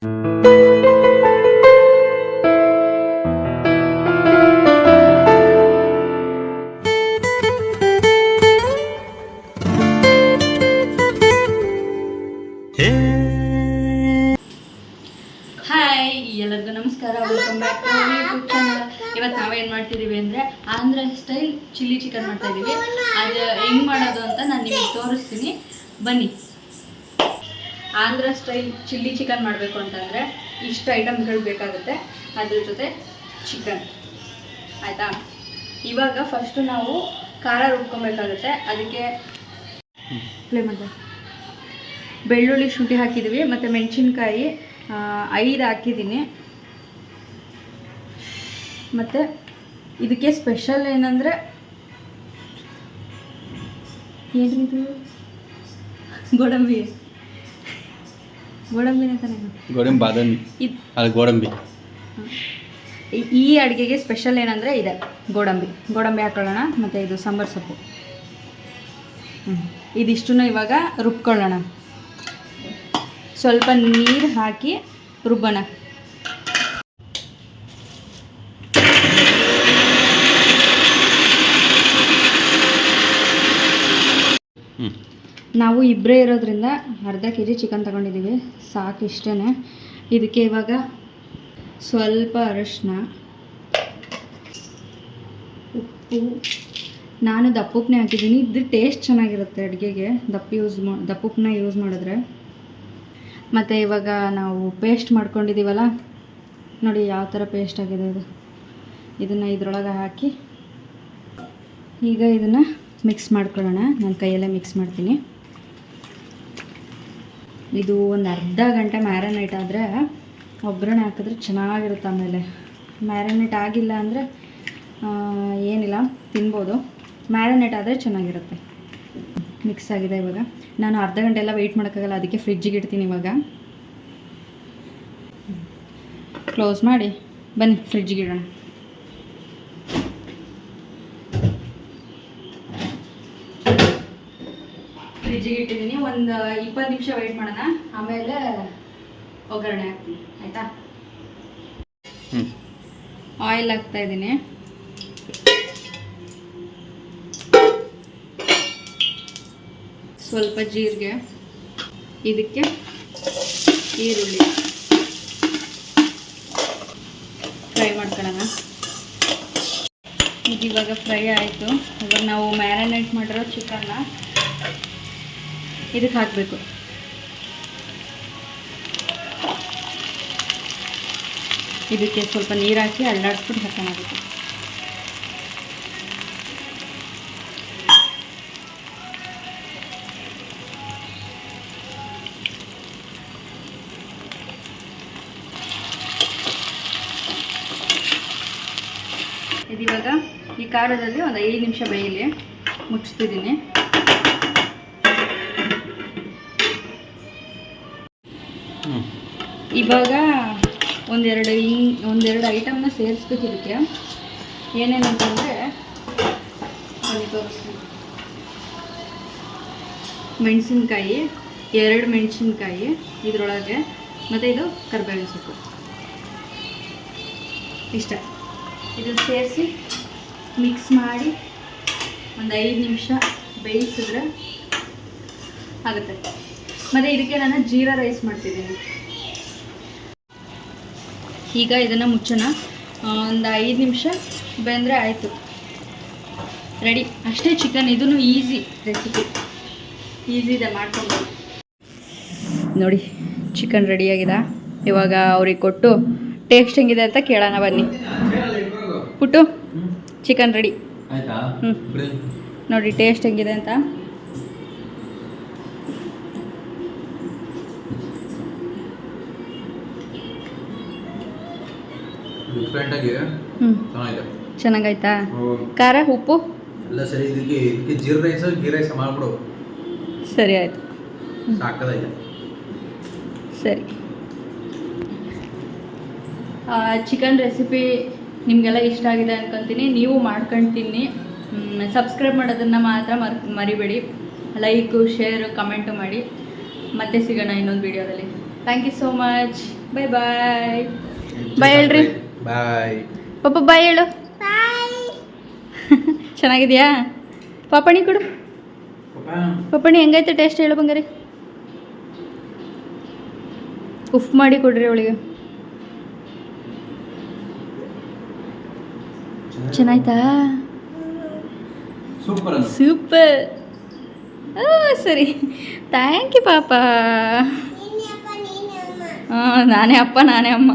Hi, ಎಲ್ಲರಿಗೂ ನಮಸ್ಕಾರ. Welcome back to YouTube channel. ಇವತ್ತು ನಾವೇನು ಮಾಡ್ತಿದ್ದೀವಿ ಅಂದರೆ ಆಂಧ್ರ ಸ್ಟೈಲ್ ಚಿಲ್ಲಿ ಚಿಕನ್ ಮಾಡ್ತಾ ಇದ್ದೀವಿ. ಅದು ಹೆಂಗೆ ಮಾಡೋದು ಅಂತ ನಾನು ನಿಮಗೆ ತೋರಿಸ್ತೀನಿ, ಬನ್ನಿ. ಆಂಧ್ರ ಸ್ಟೈಲ್ ಚಿಲ್ಲಿ ಚಿಕನ್ ಮಾಡಬೇಕು ಅಂತಂದರೆ ಇಷ್ಟು ಐಟಮ್ಗಳು ಬೇಕಾಗುತ್ತೆ. ಅದ್ರ ಜೊತೆ ಚಿಕನ್, ಆಯಿತಾ? ಇವಾಗ ಫಸ್ಟು ನಾವು ಖಾರ ರುಬ್ಕೊಬೇಕಾಗುತ್ತೆ. ಅದಕ್ಕೆ ಪ್ಲೇ ಮಾಡಿದೆ ಬೆಳ್ಳುಳ್ಳಿ ಶುಂಠಿ ಹಾಕಿದ್ದೀವಿ, ಮತ್ತು ಮೆಣಸಿನ್ಕಾಯಿ 5 ಹಾಕಿದ್ದೀನಿ. ಮತ್ತು ಇದಕ್ಕೆ ಸ್ಪೆಷಲ್ ಏನಂದರೆ ಏನಿದು ಗೋಡಂಬಿನೇ ತಾನೇ, ಗೋಡಂಬಿ. ಈ ಅಡುಗೆಗೆ ಸ್ಪೆಷಲ್ ಏನಂದರೆ ಇದೆ ಗೋಡಂಬಿ ಹಾಕೊಳ್ಳೋಣ. ಮತ್ತು ಇದು ಸಾಂಬಾರು ಸೊಪ್ಪು, ಇದಿಷ್ಟನ್ನು ಇವಾಗ ರುಬ್ಕೊಳ್ಳೋಣ. ಸ್ವಲ್ಪ ನೀರು ಹಾಕಿ ರುಬ್ಬೋಣ. ನಾವು ಇಬ್ಬರೇ ಇರೋದ್ರಿಂದ ಅರ್ಧ kg ಚಿಕನ್ ತಗೊಂಡಿದ್ದೀವಿ, ಸಾಕು, ಇಷ್ಟೇ. ಇದಕ್ಕೆ ಇವಾಗ ಸ್ವಲ್ಪ ಅರಶಿನ, ಉಪ್ಪು. ನಾನು ದಪ್ಪುಪ್ಪನೇ ಹಾಕಿದ್ದೀನಿ, ಇದು ಟೇಸ್ಟ್ ಚೆನ್ನಾಗಿರುತ್ತೆ ಅಡುಗೆಗೆ, ದಪ್ಪುಪ್ಪನ್ನ ಯೂಸ್ ಮಾಡಿದ್ರೆ. ಮತ್ತು ಇವಾಗ ನಾವು ಪೇಸ್ಟ್ ಮಾಡ್ಕೊಂಡಿದ್ದೀವಲ್ಲ ನೋಡಿ, ಯಾವ ಥರ ಪೇಸ್ಟ್ ಆಗಿದೆ ಇದು. ಇದನ್ನು ಇದರೊಳಗೆ ಹಾಕಿ ಈಗ ಇದನ್ನು ಮಿಕ್ಸ್ ಮಾಡ್ಕೊಳ್ಳೋಣ. ನಾನು ಕೈಯಲ್ಲೇ ಮಿಕ್ಸ್ ಮಾಡ್ತೀನಿ. ಇದು ಒಂದು ಅರ್ಧ ಗಂಟೆ ಮ್ಯಾರಿನೇಟ್ ಆದರೆ ಒಗ್ಗರಣೆ ಹಾಕಿದ್ರೆ ಚೆನ್ನಾಗಿರುತ್ತೆ. ಆಮೇಲೆ ಮ್ಯಾರಿನೇಟ್ ಆಗಿಲ್ಲ ಅಂದರೆ ಏನಿಲ್ಲ, ತಿನ್ಬೋದು. ಮ್ಯಾರಿನೇಟ್ ಆದರೆ ಚೆನ್ನಾಗಿರುತ್ತೆ. ಮಿಕ್ಸ್ ಆಗಿದೆ. ಇವಾಗ ನಾನು ಅರ್ಧ ಗಂಟೆ ಎಲ್ಲ ವೆಯ್ಟ್ ಮಾಡೋಕ್ಕಾಗಲ್ಲ, ಅದಕ್ಕೆ ಫ್ರಿಜ್ಜಿಗೆ ಇಡ್ತೀನಿ. ಇವಾಗ ಕ್ಲೋಸ್ ಮಾಡಿ ಬನ್ನಿ ಫ್ರಿಜ್ಜಿಗೆ ಇಡೋಣ. ಫ್ರಿಜ್ಜಿಗೆ ಇಟ್ಟಿದ್ದೀನಿ. ಒಂದು 20 ನಿಮಿಷ ವೆಯ್ಟ್ ಮಾಡೋಣ, ಆಮೇಲೆ ಒಗ್ಗರಣೆ ಹಾಕ್ತೀನಿ, ಆಯಿತಾ? ಆಯಿಲ್ ಹಾಕ್ತಾ ಇದ್ದೀನಿ. ಸ್ವಲ್ಪ ಜೀರಿಗೆ, ಇದಕ್ಕೆ ಈರುಳ್ಳಿ ಫ್ರೈ ಮಾಡ್ಕೊಳ್ಳೋಣ. ಇವಾಗ ಫ್ರೈ ಆಯಿತು. ಇವಾಗ ನಾವು ಮ್ಯಾರಿನೇಟ್ ಮಾಡಿರೋ ಚಿಕನ್ನ ಇದಕ್ಕೆ ಹಾಕಬೇಕು. ಇದಕ್ಕೆ ಸ್ವಲ್ಪ ನೀರು ಹಾಕಿ ಅಲ್ಲಾಡಿಸ್ಬಿಟ್ಟು ಹಾಕೋಣಾಗುತ್ತೆ. ಇದಿವಾಗ ಈ ಖಾರದಲ್ಲಿ ಒಂದು 5 ನಿಮಿಷ ಬೇಯಲಿ, ಮುಚ್ತಿದ್ದೀನಿ. ಇವಾಗ ಒಂದೆರಡು ಐಟಮ್ನ ಸೇರಿಸ್ಬೇಕು ಇದಕ್ಕೆ. ಏನೇನಂತಂದರೆ ಮೆಣಸಿನ್ಕಾಯಿ, 2 ಮೆಣಸಿನ್ಕಾಯಿ ಇದರೊಳಗೆ, ಮತ್ತು ಇದು ಕರಿಬೇವಿನ ಸೊಪ್ಪು, ಇಷ್ಟ. ಇದನ್ನು ಸೇರಿಸಿ ಮಿಕ್ಸ್ ಮಾಡಿ ಒಂದು 5 ನಿಮಿಷ ಬೇಯಿಸಿದ್ರೆ ಆಗುತ್ತೆ. ಮತ್ತು ಇದಕ್ಕೆ ನಾನು ಜೀರಾ ರೈಸ್ ಮಾಡ್ತಿದ್ದೀನಿ. ಈಗ ಇದನ್ನು ಮುಚ್ಚೋಣ. ಒಂದು 5 ನಿಮಿಷ ಬೆಂದರೆ ಆಯಿತು, ರೆಡಿ. ಅಷ್ಟೇ ಚಿಕನ್. ಇದೂ ಈಸಿ ರೆಸಿಪಿ, ಈಸಿ ಇದೆ, ಮಾಡ್ಕೊಂಡು ನೋಡಿ. ಚಿಕನ್ ರೆಡಿಯಾಗಿದೆ. ಇವಾಗ ಅವ್ರಿಗೆ ಕೊಟ್ಟು ಟೇಸ್ಟ್ ಹೆಂಗಿದೆ ಅಂತ ಕೇಳೋಣ, ಬನ್ನಿ. ಪುಟ್ಟು, ಚಿಕನ್ ರೆಡಿ. ನೋಡಿ ಟೇಸ್ಟ್ ಹೆಂಗಿದೆ ಅಂತ. ಚೆನ್ನಾಗಾಯ್ತಾ? ಖಾರ, ಉಪ್ಪು ಎಲ್ಲ ಸರಿ. ಇದಕ್ಕೆ ಗೀ ರೈಸ್ ಮಾಡ್ಬಿಡು. ಸರಿ, ಆಯಿತು. ಸಾಕದಾಗಿದೆ. ಸರಿ. ಚಿಕನ್ ರೆಸಿಪಿ ನಿಮಗೆಲ್ಲ ಇಷ್ಟ ಆಗಿದೆ ಅನ್ಕೊತೀನಿ. ನೀವು ಮಾಡ್ಕೊಂಡು ತಿನ್ನಿ. ಸಬ್ಸ್ಕ್ರೈಬ್ ಮಾಡೋದನ್ನು ಮಾತ್ರ ಮರಿಬೇಡಿ. ಲೈಕು, ಶೇರು, ಕಮೆಂಟು ಮಾಡಿ. ಮತ್ತೆ ಸಿಗೋಣ ಇನ್ನೊಂದು ವಿಡಿಯೋದಲ್ಲಿ. Thank you so much. Bye bye. Bye ಹೇಳ್ರಿ. ಬಾಯ್. ಪಾಪ ಬಾಯ್ ಹೇಳು. ಚೆನ್ನಾಗಿದೆಯಾ? ಪಾಪಣಿ ಕೊಡು. ಪಾಪಣಿ ಹೆಂಗೈತೆ ಟೇಸ್ಟ್ ಹೇಳು ಬಂಗಾರಿ. ಉಫ್ ಮಾಡಿ ಕೊಡ್ರಿ ಅವಳಿಗೆ. ಚೆನ್ನಾಯ್ತಾ? ಸೂಪರ್. ಸೂಪರ್. ಸರಿ, ಥ್ಯಾಂಕ್ ಯು ಪಾಪ. ಹಾಂ, ನಾನೇ ಅಪ್ಪ ನಾನೇ ಅಮ್ಮ.